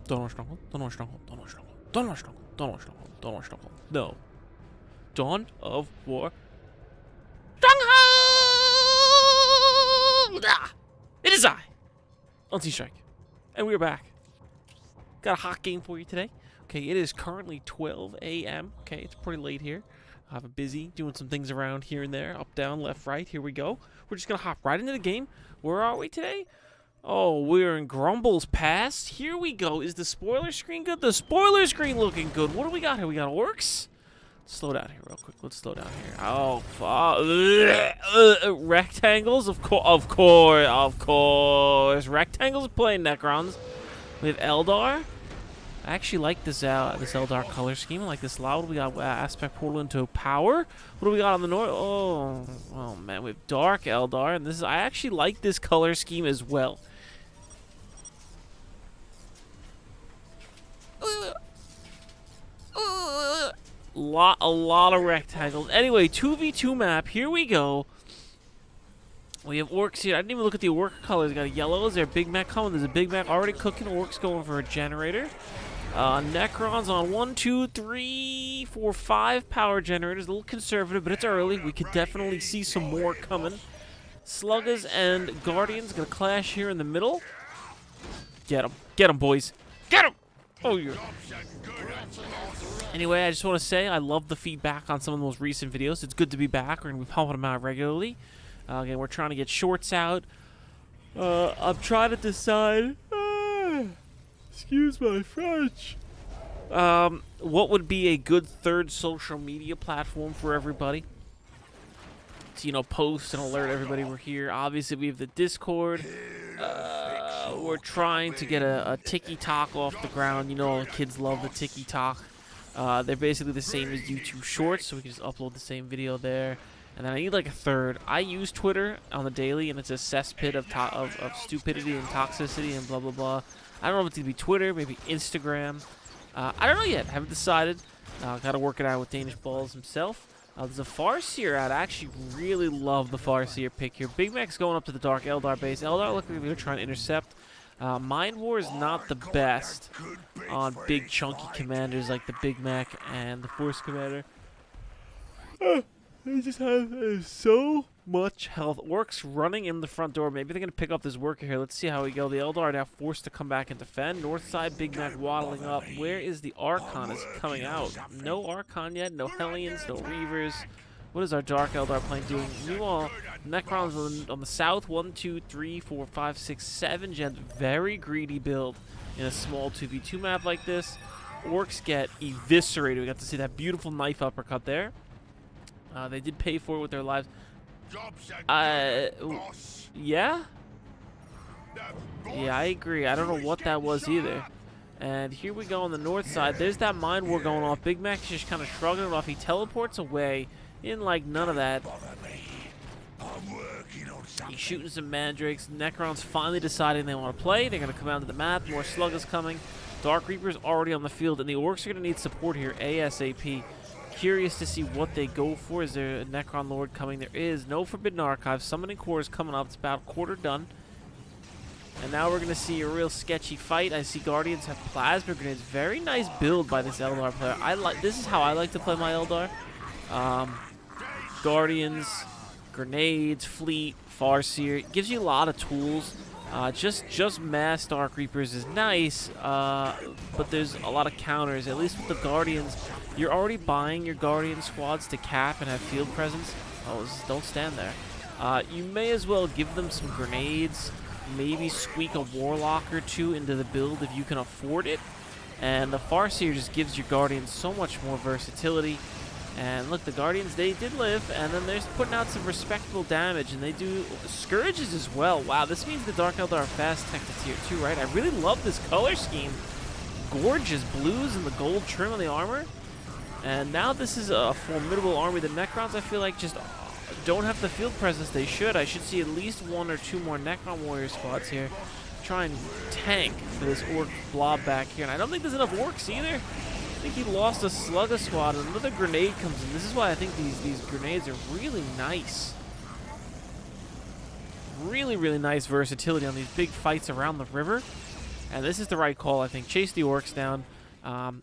Don't want stronghold. Don't want stronghold. Don't want stronghold. Don't want stronghold. Don't want stronghold. Don't want stronghold. No. Dawn of War. Stronghold! Ah! It is I, Unseen Strike, and we're back. Got a hot game for you today. Okay, it is currently 12 a.m. Okay, it's pretty late here. I've been busy doing some things around here and there, up, down, left, right. Here we go. We're just gonna hop right into the game. Where are we today? Oh, we're in Grumble's Pass. Here we go. Is the spoiler screen good? The spoiler screen looking good. What do we got here? We got orcs. Slow down here real quick. Let's slow down here. Oh, rectangles? Of course. Rectangles playing Necrons. We have Eldar. I actually like this Eldar color scheme. I like this loud. We got Aspect Portal into Power. What do we got on the north? Oh man, we have Dark Eldar, and this is. I actually like this color scheme as well. A lot of rectangles. Anyway, 2v2 map. Here we go. We have orcs here. I didn't even look at the orc colors. Got a yellow. Is there a Big Mac coming? There's a Big Mac already cooking. Orcs going for a generator. Necrons on 1, 2, 3, 4, 5 power generators. A little conservative, but it's early. We could definitely see some more coming. Sluggers and Guardians gonna clash here in the middle. Get them. Get them, boys. Get them! Oh, yeah. Anyway, I just want to say I love the feedback on some of the most recent videos. It's good to be back. We're going to be pumping them out regularly. Again, we're trying to get shorts out. I'm trying to decide... excuse my French. What would be a good third social media platform for everybody? To, you know, post and alert everybody we're here. Obviously, we have the Discord. We're trying to get a TikTok off the ground. You know, kids love the TikTok. They're basically the same as YouTube Shorts, so we can just upload the same video there. And then I need like a third. I use Twitter on the daily, and it's a cesspit of stupidity and toxicity and blah, blah, blah. I don't know if it's going to be Twitter, maybe Instagram. I don't know yet. I haven't decided. Got to work it out with Danish Balls himself. There's a Farseer out. I actually really love the Farseer pick here. Big Mac's going up to the Dark Eldar base. Eldar looking like they're trying to intercept. Mind War is not the best on big chunky commanders like the Big Mac and the Force Commander. They just have so much health. Orcs running in the front door. Maybe they're going to pick up this worker here. Let's see how we go. The Eldar are now forced to come back and defend. North side, Big Mac waddling up. Where is the Archon? Is he coming out? No Archon yet. No Hellions. No Reavers. What is our Dark Eldar plane doing? Meanwhile, Necrons on the south. 1, 2, 3, 4, 5, 6, 7 gens. Very greedy build in a small 2v2 map like this. Orcs get eviscerated. We got to see that beautiful knife uppercut there. They did pay for it with their lives. Yeah? Yeah, I agree. I don't know what that was either. And here we go on the north side. There's that Mind War going off. Big Mac's just kind of shrugging it off. He teleports away in like none of that. He's shooting some mandrakes. Necrons finally deciding they want to play. They're going to come out to the map. More Sluggers coming. Dark Reaper's already on the field. And the Orcs are going to need support here ASAP. Curious to see what they go for. Is there a Necron Lord coming? There is. No Forbidden Archive. Summoning Core is coming up. It's about quarter done. And now we're going to see a real sketchy fight. I see Guardians have Plasma Grenades. Very nice build by this Eldar player. This is how I like to play my Eldar. Guardians, Grenades, Fleet, Farseer. It gives you a lot of tools. Just mass Dark Reapers is nice, but there's a lot of counters. At least with the Guardians, you're already buying your Guardian squads to cap and have field presence. Oh, don't stand there. You may as well give them some grenades, maybe squeak a Warlock or two into the build if you can afford it. And the Farseer just gives your Guardians so much more versatility. And look, the Guardians, they did live, and then they're putting out some respectable damage, and they do Scourges as well. Wow, this means the Dark Eldar are fast tech to tier 2, right? I really love this color scheme. Gorgeous blues and the gold trim on the armor. And now this is a formidable army. The Necrons, I feel like, just don't have the field presence they should. I should see at least 1 or 2 more Necron Warrior squads here. Try and tank for this Orc blob back here. And I don't think there's enough Orcs either. I think he lost a Slugger squad, and another grenade comes in. This is why I think these grenades are really nice. Really, really nice versatility on these big fights around the river. And this is the right call, I think. Chase the orcs down.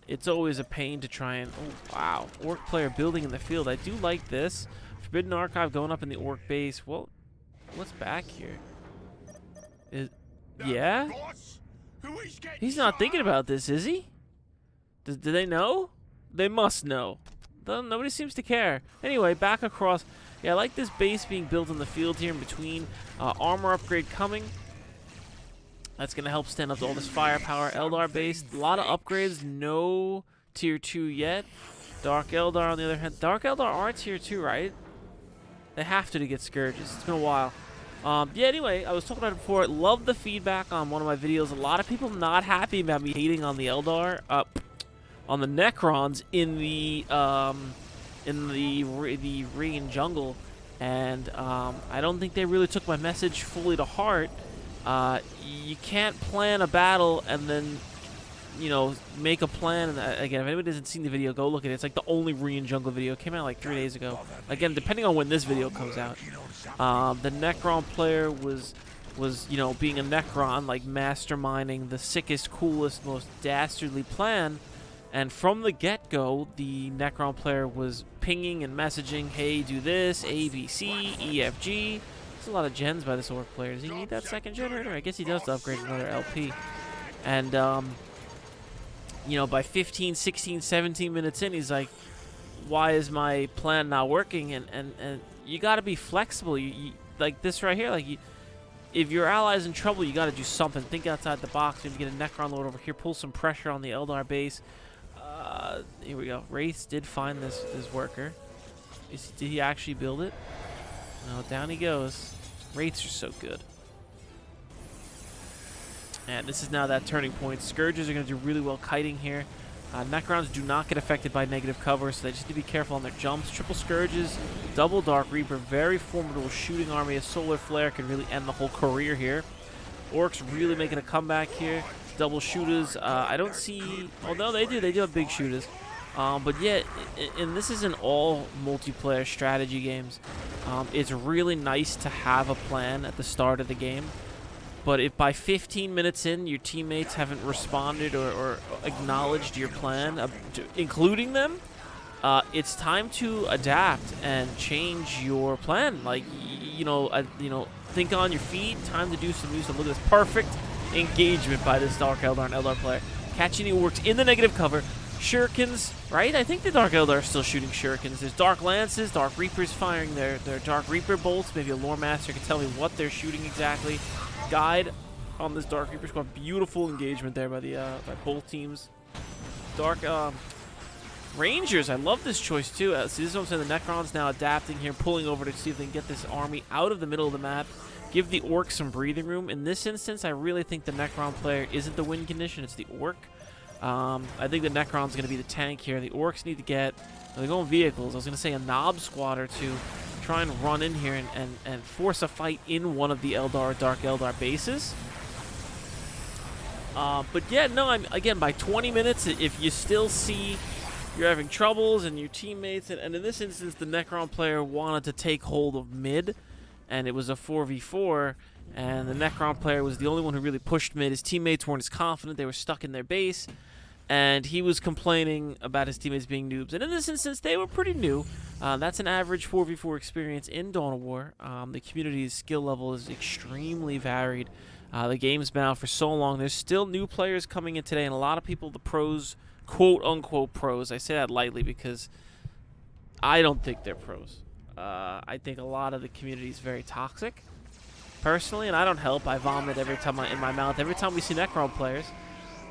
It's always a pain to try and... Oh, wow. Orc player building in the field. I do like this. Forbidden Archive going up in the orc base. Well, what's back here? Yeah? He's not thinking about this, is he? Do they know? They must know. Nobody seems to care. Anyway, back across. Yeah, I like this base being built in the field here in between. Armor upgrade coming. That's going to help stand up to all this firepower. Eldar base, a lot of upgrades. No tier 2 yet. Dark Eldar on the other hand. Dark Eldar are tier 2, right? They have to get Scourges. It's been a while. Yeah, anyway, I was talking about it before. Love the feedback on one of my videos. A lot of people not happy about me hating on the Eldar. On the Necrons in the Ring Jungle. And I don't think they really took my message fully to heart. You can't plan a battle and then, you know, make a plan. And again, if anybody hasn't seen the video, go look at it. It's like the only Korean jungle video. It came out like 3 days ago. Again, depending on when this video comes out. The Necron player was, you know, being a Necron, like masterminding the sickest, coolest, most dastardly plan. And from the get-go, the Necron player was pinging and messaging, hey, do this, A, B, C, E, F, G. A lot of gens by this orc player. Does he need that second generator? I guess he does to upgrade another LP. And, you know, by 15, 16, 17 minutes in, he's like, why is my plan not working? And you got to be flexible. You like this right here. Like, if your ally's in trouble, you got to do something. Think outside the box. Maybe get a Necron Lord over here. Pull some pressure on the Eldar base. Here we go. Wraiths did find this worker. Did he actually build it? No, down he goes. Wraiths are so good. And this is now that turning point. Scourges are going to do really well kiting here. Necrons do not get affected by negative cover, so they just need to be careful on their jumps. Triple Scourges, double Dark Reaper, very formidable shooting army. A Solar Flare could really end the whole career here. Orcs really making a comeback here. Double shooters. I don't see... Oh, no, they do. They do have big shooters. But yeah, and this is in all multiplayer strategy games. It's really nice to have a plan at the start of the game. But if by 15 minutes in your teammates haven't responded or acknowledged your plan, including them, it's time to adapt and change your plan. Like, you know, think on your feet. Time to do some new stuff. Look at this perfect engagement by this Dark Eldar and Eldar player. Catching the orcs in the negative cover. Shurikens, right? I think the Dark Eldar are still shooting Shurikens. There's Dark Lances, Dark Reapers firing their Dark Reaper bolts. Maybe a Lore Master can tell me what they're shooting exactly. Guide on this Dark Reaper squad. Beautiful engagement there by the by both teams. Dark Rangers, I love this choice too. See, this is what I'm saying. The Necrons now adapting here, pulling over to see if they can get this army out of the middle of the map. Give the Orcs some breathing room. In this instance, I really think the Necron player isn't the win condition, it's the Orc. I think the Necron's going to be the tank here. The Orcs need to get... They're going vehicles. I was going to say a Knob squad or two. Try and run in here and force a fight in one of the Dark Eldar bases. But yeah, no, again, by 20 minutes, if you still see you're having troubles and your teammates... And in this instance, the Necron player wanted to take hold of mid. And it was a 4v4. And the Necron player was the only one who really pushed mid. His teammates weren't as confident. They were stuck in their base. And he was complaining about his teammates being noobs. And in this instance, they were pretty new. That's an average 4v4 experience in Dawn of War. The community's skill level is extremely varied. The game's been out for so long. There's still new players coming in today. And a lot of people, the pros, quote-unquote pros. I say that lightly because I don't think they're pros. I think a lot of the community is very toxic. Personally, and I don't help. I vomit every time in my mouth every time we see Necron players.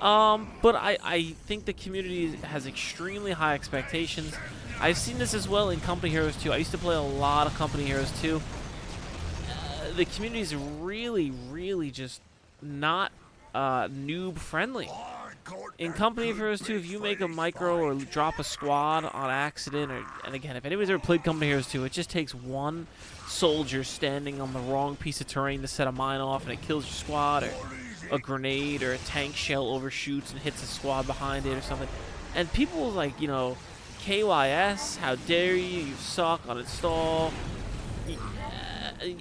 But I think the community has extremely high expectations. I've seen this as well in Company Heroes 2. I used to play a lot of Company Heroes 2. The community is really, really just not noob friendly. In Company of Heroes 2, if you make a micro or drop a squad on accident, and again, if anybody's ever played Company Heroes 2, it just takes one soldier standing on the wrong piece of terrain to set a mine off, and it kills your squad, or a grenade or a tank shell overshoots and hits a squad behind it or something. And people like, you know, KYS, how dare you suck, uninstall,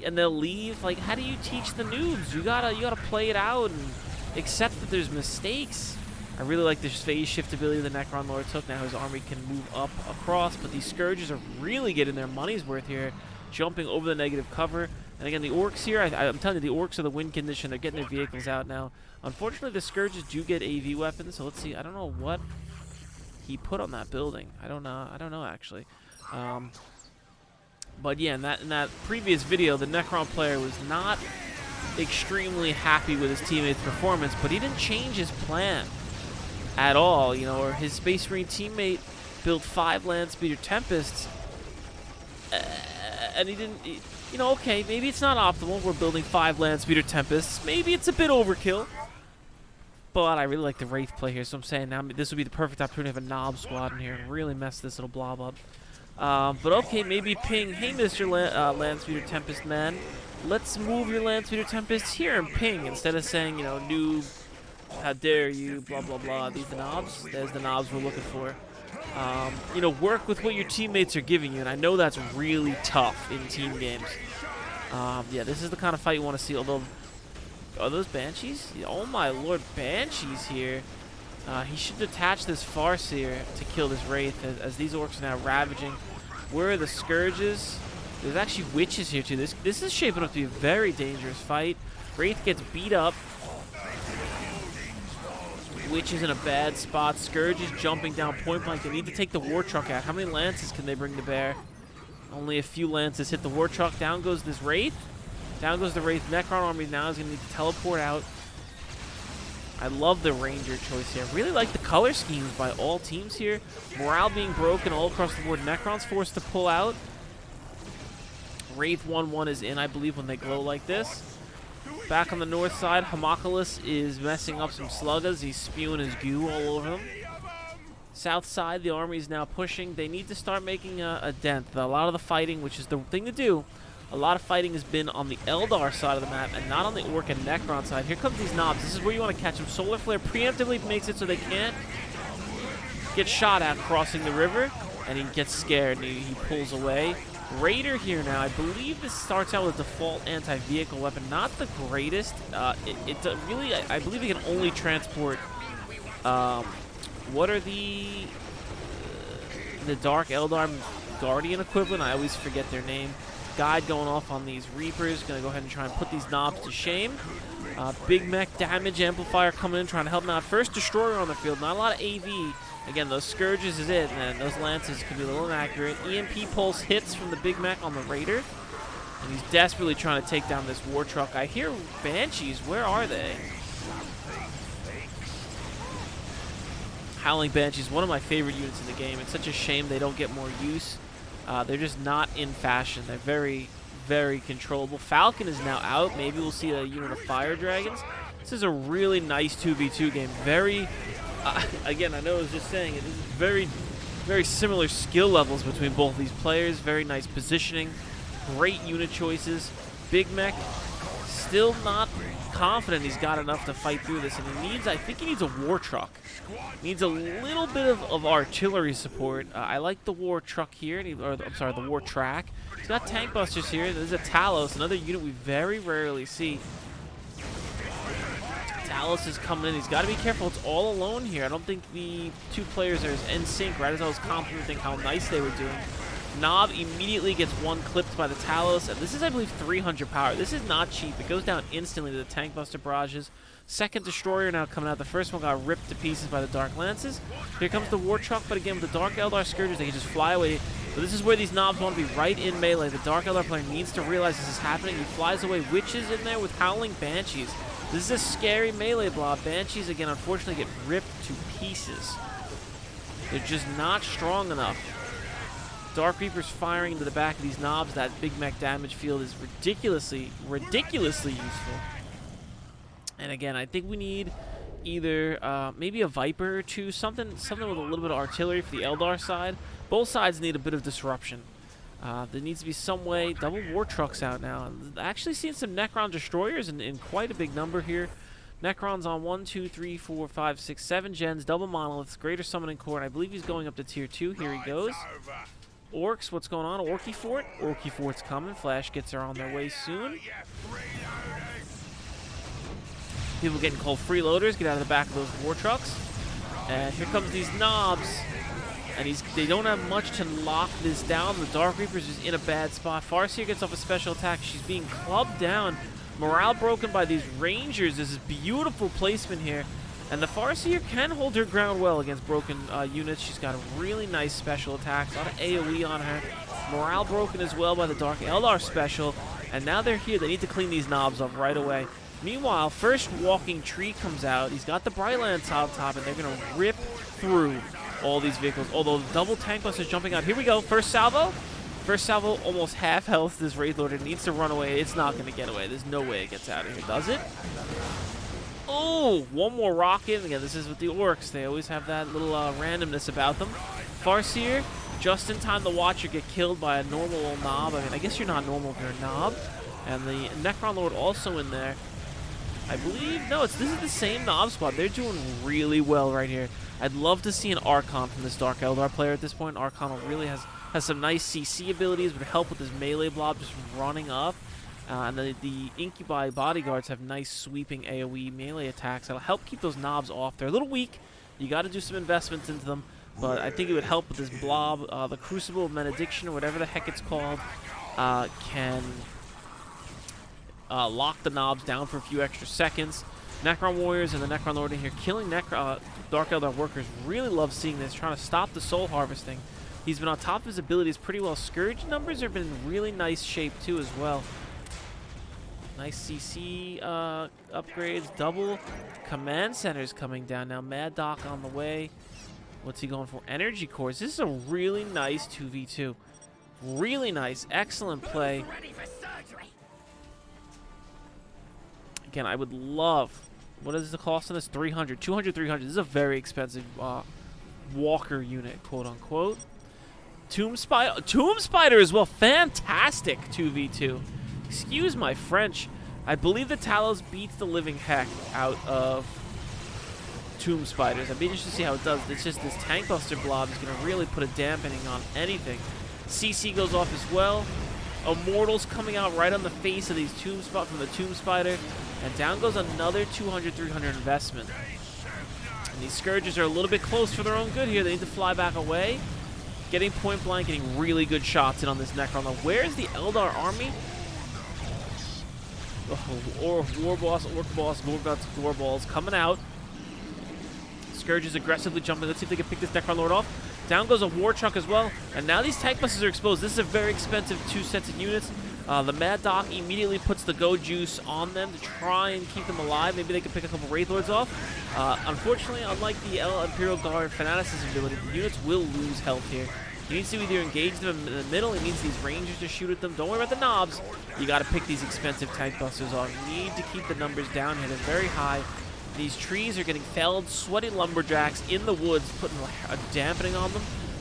and they'll leave. Like, how do you teach the noobs? You gotta play it out except that there's mistakes. I really like this phase shift ability the Necron Lord took. Now his army can move up across, but these Scourges are really getting their money's worth here, jumping over the negative cover. And again, the Orcs here, I'm telling you, the Orcs are the win condition. They're getting their vehicles out now. Unfortunately, the Scourges do get AV weapons, so let's see. I don't know what he put on that building. I don't know actually. But yeah, in that previous video, the Necron player was not extremely happy with his teammate's performance, but he didn't change his plan at all, you know, or his Space Marine teammate built 5 Land Speeder Tempests, and he didn't, you know, okay, maybe it's not optimal, we're building 5 Land Speeder Tempests, maybe it's a bit overkill, but I really like the Wraith play here, so I'm saying now this would be the perfect opportunity to have a Knob squad in here and really mess this little blob up. But okay, maybe ping, hey Mr. Land Speeder Tempest man, let's move your Land Speeder Tempests here and ping, instead of saying, you know, noob, how dare you, blah, blah, blah. These the knobs? There's the knobs we're looking for. You know, work with what your teammates are giving you, and I know that's really tough in team games. Yeah, this is the kind of fight you want to see, although... Are those Banshees? Oh my lord, Banshees here. He should detach this Farseer to kill this Wraith, as these Orcs are now ravaging. Where are the Scourges? There's actually Witches here, too. This is shaping up to be a very dangerous fight. Wraith gets beat up. Witch is in a bad spot. Scourge is jumping down point blank. They need to take the War Truck out. How many Lances can they bring to bear? Only a few Lances hit the War Truck. Down goes this Wraith. Down goes the Wraith. Necron army now is going to need to teleport out. I love the Ranger choice here. I really like the color schemes by all teams here. Morale being broken all across the board. Necron's forced to pull out. Wraith 1-1 is in, I believe, when they glow like this. Back on the north side, Homunculus is messing up some Sluggas. He's spewing his goo all over them. South side, the army is now pushing. They need to start making a dent. A lot of the fighting, which is the thing to do, a lot of fighting has been on the Eldar side of the map and not on the Orc and Necron side. Here comes these knobs. This is where you want to catch them. Solar Flare preemptively makes it so they can't get shot at crossing the river, and he gets scared and he pulls away. Raider here now. I believe this starts out with a default anti-vehicle weapon. Not the greatest. Really, I believe it can only transport. What are the Dark Eldar Guardian equivalent? I always forget their name. Guide going off on these Reapers. Gonna go ahead and try and put these knobs to shame. Big Mech damage amplifier coming in, trying to help them out. First Destroyer on the field. Not a lot of AV. Again, those Scourges is it, and those Lances could be a little inaccurate. EMP pulse hits from the Big Mech on the Raider. And he's desperately trying to take down this War Truck. I hear Banshees. Where are they? Howling Banshees, one of my favorite units in the game. It's such a shame they don't get more use. They're just not in fashion. They're very, very controllable. Falcon is now out. Maybe we'll see a unit of Fire Dragons. This is a really nice 2v2 game. Very... again, I know I was just saying it. This is very, very similar skill levels between both these players. Very nice positioning. Great unit choices. Big Mech still not confident he's got enough to fight through this. And he needs, I think he needs a War Truck. Needs a little bit of artillery support. I like the War Truck here. I'm sorry, the War Track. He's got Tank Busters here. There's a Talos, another unit we very rarely see. Talos is coming in. He's got to be careful. It's all alone here. I don't think the two players are in sync, right as I was complimenting how nice they were doing. Knob immediately gets one clipped by the Talos, and this is, I believe, 300 power. This is not cheap. It goes down instantly to the Tank Buster barrages. Second Destroyer now coming out. The first one got ripped to pieces by the Dark Lances. Here comes the War Truck, but again, with the Dark Eldar Scourges, they can just fly away. But this is where these knobs want to be right in melee. The Dark Eldar player needs to realize this is happening. He flies away. Witches in there with Howling Banshees. This is a scary melee blob. Banshees, again, unfortunately get ripped to pieces. They're just not strong enough. Dark Reapers firing into the back of these knobs. That Big Mech damage field is ridiculously useful. And again, I think we need either maybe a Viper or two, something with a little bit of artillery for the Eldar side. Both sides need a bit of disruption. There needs to be some way. Double War Trucks out now. Actually seeing some Necron Destroyers in quite a big number here. Necron's on 1, 2, 3, 4, 5, 6, 7 gens. Double Monoliths. Greater Summoning Core. And I believe he's going up to Tier 2. Here he goes. Orcs, what's going on? Orky Fort. Orky Fort's coming. Flash gets her on their way soon. People getting called freeloaders. Get out of the back of those war trucks. And here comes these knobs. And they don't have much to lock this down. The Dark Reaper's is in a bad spot. Farseer gets off a special attack. She's being clubbed down. Morale broken by these Rangers. This is beautiful placement here. And the Farseer can hold her ground well against broken units. She's got a really nice special attacks. A lot of AoE on her. Morale broken as well by the Dark Eldar special. And now they're here. They need to clean these knobs up right away. Meanwhile, first walking tree comes out. He's got the Brightlands on top, and they're going to rip through all these vehicles. Although the double tank bus is jumping out. Here we go. First salvo. First salvo, almost half health. This Wraith Lord, it needs to run away. It's not going to get away. There's no way it gets out of here, does it? Oh, one more rocket. Again, this is with the Orcs. They always have that little randomness about them. Farseer, just in time to watch her get killed by a normal old knob. I mean, I guess you're not normal if you're a knob. And the Necron Lord also in there. I believe, no, this is the same Knob squad. They're doing really well right here. I'd love to see an Archon from this Dark Eldar player at this point. Archon really has some nice CC abilities, would help with this melee blob just running up. And the Incubi bodyguards have nice sweeping AoE melee attacks. That'll help keep those knobs off. They're a little weak. You got to do some investments into them. But I think it would help with this blob. The Crucible of Benediction, or whatever the heck it's called, can lock the knobs down for a few extra seconds. Necron Warriors and the Necron Lord in here killing Dark Eldar workers. Really love seeing this, trying to stop the soul harvesting. He's been on top of his abilities pretty well. Scourge numbers have been in really nice shape too as well. Nice CC upgrades. Double command centers coming down now. Mad Doc on the way. What's he going for? Energy cores. This is a really nice 2v2. Really nice. Excellent play. Again, I would love... What is the cost on this? 300. 200, 300. This is a very expensive walker unit, quote-unquote. Tomb Spider as well. Fantastic 2v2. Excuse my French. I believe the Talos beats the living heck out of Tomb Spiders. I'd be interested to see how it does. It's just this Tank Buster blob is going to really put a dampening on anything. CC goes off as well. Immortals coming out right on the face of these from the Tomb Spider. And down goes another 200, 300 investment. And these Scourges are a little bit close for their own good here. They need to fly back away. Getting point blank, getting really good shots in on this Necron. Now, where's the Eldar army? Oh, Orc Boss, Gore Balls coming out. Scourge is aggressively jumping. Let's see if they can pick this Necron Lord off. Down goes a War Truck as well. And now these tank buses are exposed. This is a very expensive 2 sets of units. The Mad Doc immediately puts the Go Juice on them to try and keep them alive. Maybe they can pick a couple Wraith Lords off. Unfortunately, unlike the Imperial Guard Fanaticism ability, the units will lose health here. He needs to either engage them in the middle. He needs these Rangers to shoot at them. Don't worry about the knobs. You got to pick these expensive tank busters off. You need to keep the numbers down here. They're very high. These trees are getting felled. Sweaty lumberjacks in the woods, putting a dampening on them.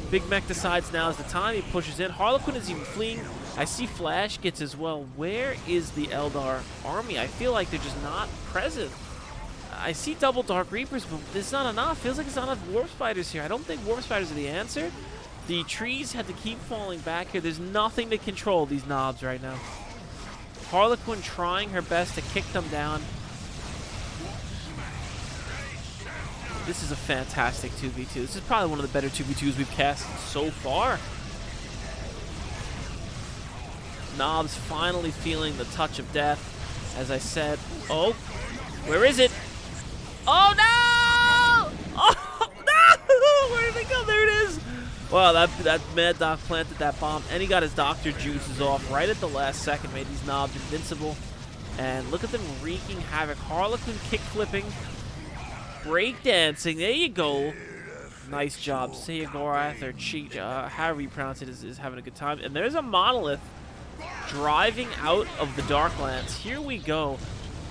Big Mech decides now is the time. He pushes in. Harlequin is even fleeing. I see Flash gets as well. Where is the Eldar army? I feel like they're just not present. I see double Dark Reapers, but it's not enough. Feels like it's not enough Warp Spiders here. I don't think Warp Spiders are the answer. The trees had to keep falling back here. There's nothing to control these knobs right now. Harlequin trying her best to kick them down. This is a fantastic 2v2. This is probably one of the better 2v2s we've cast so far. Knobs finally feeling the touch of death. As I said, oh, where is it? Oh no! Oh no! Where did it go? There it is. Wow, that Mad Doc planted that bomb, and he got his Doctor Juices off right at the last second, made these knobs invincible. And look at them wreaking havoc. Harlequin kick flipping. Breakdancing, there you go. Nice job. Seagorath or Cheat, however you pronounce it, is having a good time. And there's a Monolith driving out of the Darklands. Here we go.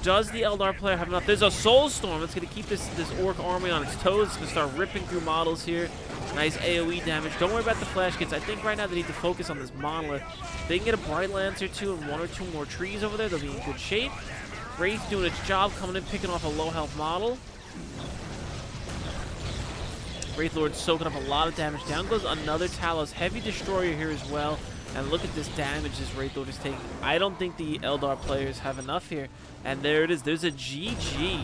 Does the Eldar player have enough? There's a Soulstorm that's going to keep this Orc army on its toes. It's going to start ripping through models here. Nice AoE damage. Don't worry about the Flash Kits. I think right now they need to focus on this Monolith. If they can get a Bright Lance or two and 1 or 2 more trees over there, they'll be in good shape. Wraith doing its job, coming in, picking off a low health model. Wraith Lord soaking up a lot of damage. Down goes another Talos Heavy Destroyer here as well. And look at this damage this Wraith Lord is taking. I don't think the Eldar players have enough here. And there it is. There's a GG.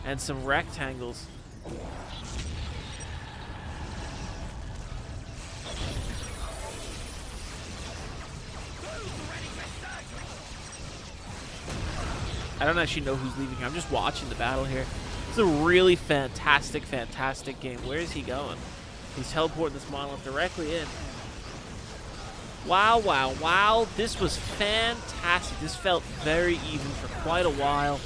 and some rectangles. I don't actually know who's leaving here. I'm just watching the battle here. It's a really fantastic, fantastic game. Where is he going? He's teleporting this monolith directly in. Wow, wow, wow. This was fantastic. This felt very even for quite a while.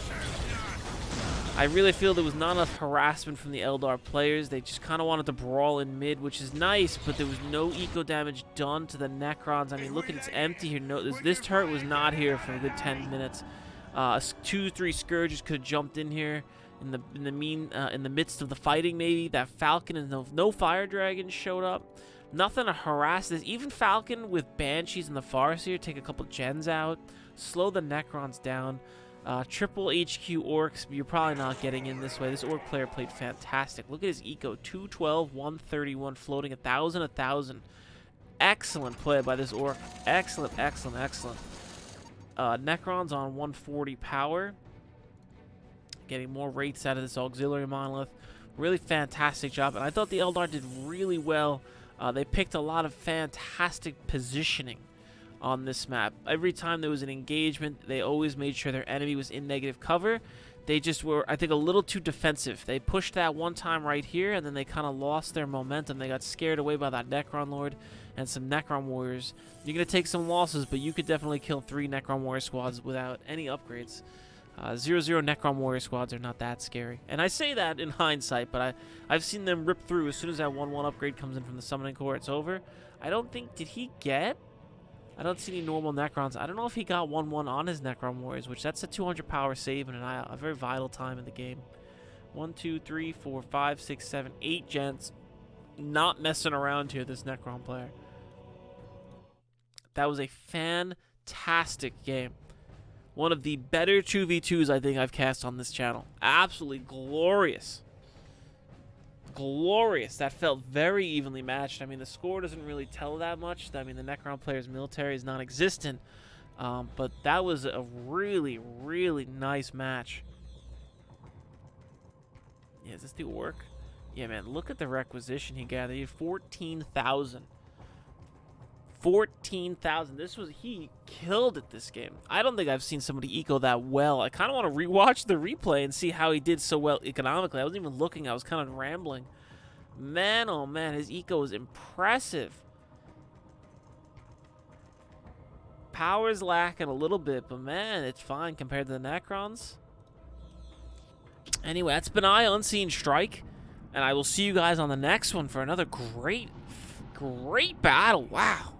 I really feel there was not enough harassment from the Eldar players. They just kind of wanted to brawl in mid, which is nice, but there was no eco damage done to the Necrons. I mean, look at it's empty here. No, this turret was not here for a good 10 minutes. 2-3 Scourges could have jumped in here in the midst of the fighting. Maybe that Falcon and no Fire Dragons showed up. Nothing to harass this. Even Falcon with Banshees and the Farseer take a couple gens out, slow the Necrons down. Triple HQ Orcs, you're probably not getting in this way. This Orc player played fantastic. Look at his eco, 212, 131, floating 1,000, 1,000. Excellent play by this Orc. Excellent, excellent, excellent. Necrons on 140 power. Getting more rates out of this auxiliary monolith. Really fantastic job. And I thought the Eldar did really well. They picked a lot of fantastic positioning on this map. Every time there was an engagement, they always made sure their enemy was in negative cover. They just were, I think, a little too defensive. They pushed that one time right here, and then they kind of lost their momentum. They got scared away by that Necron Lord and some Necron Warriors. You're going to take some losses, but you could definitely kill 3 Necron Warrior squads without any upgrades. 0-0 Necron Warrior squads are not that scary. And I say that in hindsight, but I've seen them rip through. As soon as that 1-1 upgrade comes in from the Summoning Core, it's over. I don't think, did he get? I don't see any normal Necrons. I don't know if he got 1-1 on his Necron Warriors, which that's a 200 power save and a very vital time in the game. 1, 2, 3, 4, 5, 6, 7, 8 gens. Not messing around here, this Necron player. That was a fantastic game. One of the better 2v2s I think I've cast on this channel. Absolutely glorious. Glorious. That felt very evenly matched. I mean, the score doesn't really tell that much. I mean, the Necron player's military is non-existent. But that was a really, really nice match. Yeah, is this the Orc? Yeah, man, look at the requisition he gathered. He had 14,000. 14,000. He killed it this game. I don't think I've seen somebody eco that well. I kind of want to rewatch the replay and see how he did so well economically. I wasn't even looking. I was kind of rambling. Man, oh man, his eco is impressive. Power's lacking a little bit, but man, it's fine compared to the Necrons. Anyway, that's been Unseen Strike, and I will see you guys on the next one for another great battle. Wow.